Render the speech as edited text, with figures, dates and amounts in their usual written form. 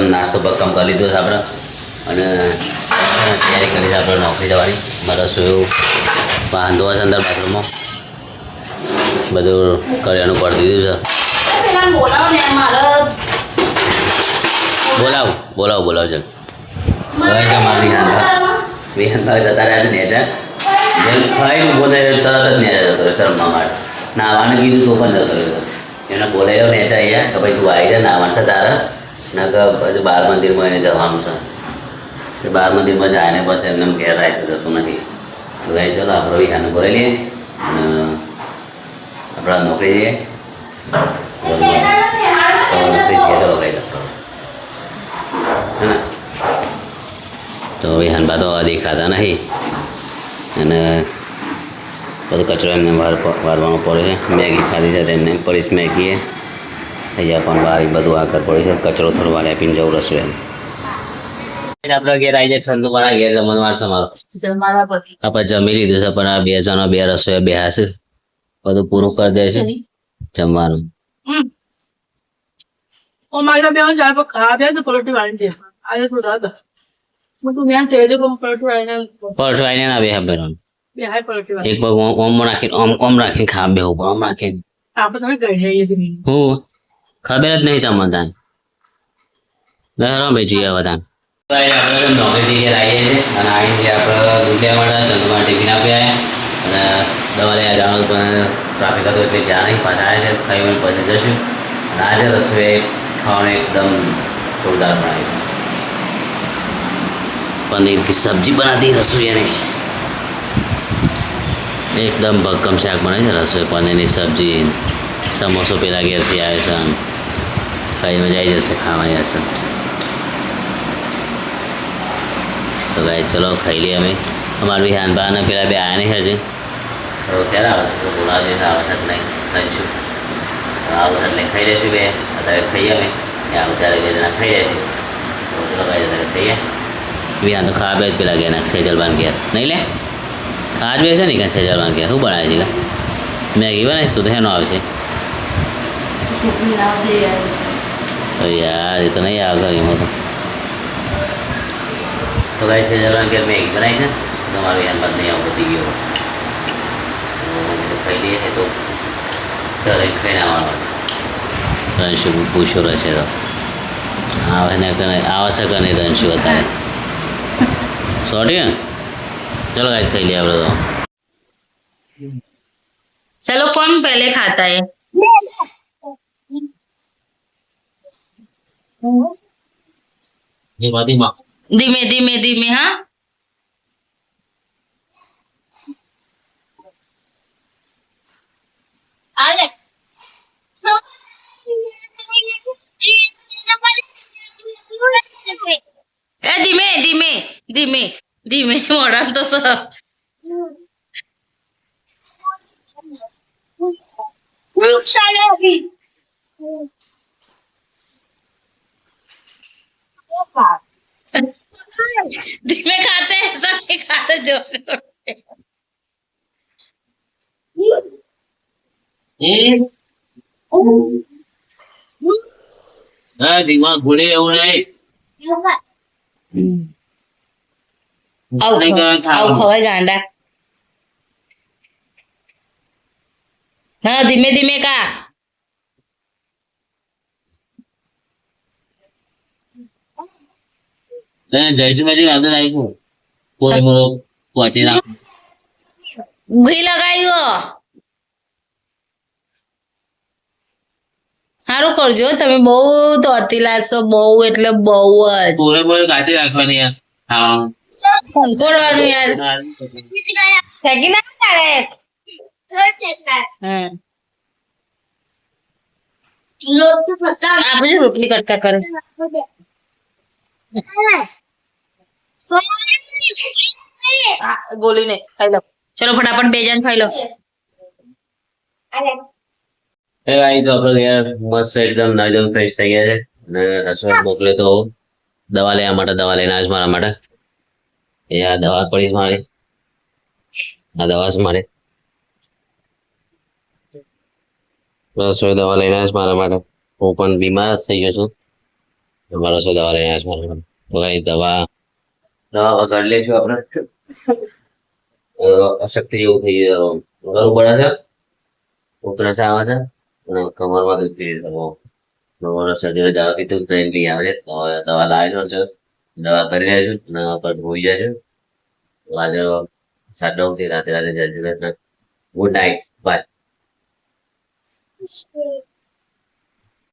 એકદમ નાસ્તો બક્કમ કરી લીધો છે આપણે અને તૈયારી કરી છે આપણે નોકરી જવાની મારે રસોઈ વાહન ધોવા છે અંદર બાથરૂમમાં બધું કરિયાણું કરી દીધું છે બોલાવ છે હવે કે મારી વિહાનભાઈ જતા રહ્યા છે નેચર જેમ ખાઈને બોલે તરત જ નેચર જતો રહ્યો શરમમાં માટે નાવાનું કીધું તો પણ જતો રહ્યો એને બોલાવ્યો નેચર અહીંયા કે ભાઈ તું આવી જાય નાવાનું છે તારે ને કે પછી બાર મંદિરમાં એને જવાનું છે બાર મંદિરમાં જાય ને પછી એમને ઘેર રાખે જતું નથી તો ભાઈ ચલો આપણે વિહાને બોલાવી લઈએ અને આપણા નોકરી જઈએ ચલો ભાઈ હે ને તો વિહાનબા તો દેખાતા નહીં અને બધું કચરો એમને વારવાનો પડે છે મેગી ખાધી છે તેમને પડીશ મેગીએ અહીંયા પણ વારી બધું આગળ પડે છે કચરો થોડો વાર આપીને જવું રસોઈ આપણે ઘેર આવી જાય સંતુમારા ઘેર જમણવાર સમારો આપણે જમી લીધું છે પણ આ બે જણો બે રસોઈ બે હશે બધું પૂરું કરી દે છે જમવાનું પલટવાઈને ના બે બેન એક પગ ઓમ રાખીને ઓમ રાખીને ખા બે ઉપર ઓમ રાખીને હું ખબર જ નહીં તમને તાન લહેરો ભાઈ જીએ બધા આપણે નોકરી જગ્યાએ આવીએ છીએ અને આવીને આપણે દૂધ લેવા માટે ચંદુમાં ટિફિન આપી આવ્યા અને દવા લઈ જવાનું પણ ટ્રાફિક હતું એટલે જ્યાં નહીં પાછા આવ્યા છે ખાઈ પછી જશું અને આજે રસોઈ ખાવાનું એકદમ જોરદાર બનાવી पनीर की सब्जी बना दी रसोई ने एकदम भक्कम शाक बनाई है रसोई पनीर की सब्जी समोसो पेला घेर से आए सन खाई में जाए जैसे खावा जैसे तो गाय चलो खाई लिया हमें हमारे भी हान बहाना पेला भी आया नहीं है जी तो क्या रहा तो बोला जैसा आवश्यक नहीं खाईशू आवश्यक नहीं खाई रही बे अतः खाई हमें या उतारे बेजना खाई रही तो चलो गाय जैसा खाई है વિહાન તો ખા બે જ પેલા ગયા સેજલબાન ઘેર નહીં લે ખાજ બે છે ને કાંઈ સેજલબાન ઘેર શું બનાવે છે મેગી બનાવીશ તું તો એનો આવશે તો યાર એ તો નહીં આવે ઘરમાં તો ગાય સેજલબાન ઘેર મેગી બનાવી છે તમારું વિહાન બાદ નહીં આવું પતી ગયો ખાઈ લઈએ છે તો ઘરે ખાઈને આવવાનું રણશુ પૂછો રહેશે તો આવે ને આવશે કે નહીં રણશુ અત્યારે सॉरी चलो गाइस खाई लिया तो चलो कौन पहले खाता है धीमे धीमे धीमे हाँ धीमे धीमे धीमे धीमे मोड़ा तो सब धीमे खाते हैं सब नहीं खाते जोर जोर से दिमाग घुड़े આવું ખવાય ગાંડા હા ધીમે ધીમે કા જયસુભાઈ આદત આવી કોઈ મોરો પહોંચી નાખ ઘી લગાવ્યો સારું કરજો તમે બહુ તોતીલા છો બહુ એટલે બહુ જ પૂરે પૂરે કાચી રાખવાની યાર હા ખંકોડવાનું યાર ફેંકી ના તારે આપણે રોટલી કટકા કરે ગોલી ને ખાઈ લો ચલો ફટાફટ બે જણ ખાઈ લો એ ભાઈ તો આપણે યાર મસ્ત એકદમ નાઈદમ ફ્રેશ થઈ ગયા છે અને રસોઈ મોકલે તો દવા લેવા માટે દવા લઈને આજ મારા માટે એ આ દવા પડી મારે આ દવા છે મારે રસોઈ દવા લઈને આજ મારા માટે હું પણ બીમાર જ થઈ ગયો છું તમારો શું દવા લઈ આવ્યા છો? તો કઈ દવા દવા વગર લેશું આપણે અશક્તિ જેવું થઈ ગયું ગળું પડે છે ઉધરસ આવે છે અને કમરમાં દુખી છે મારા શરીરે દવા કીધું ટ્રેન લઈ આવે છે તો હવે દવા લાવેલો છે દવા કરી રહ્યા છું અને પર હોઈ જાય છે આજે 9:30 થી રાતે જય ગુડ નાઇટ બાય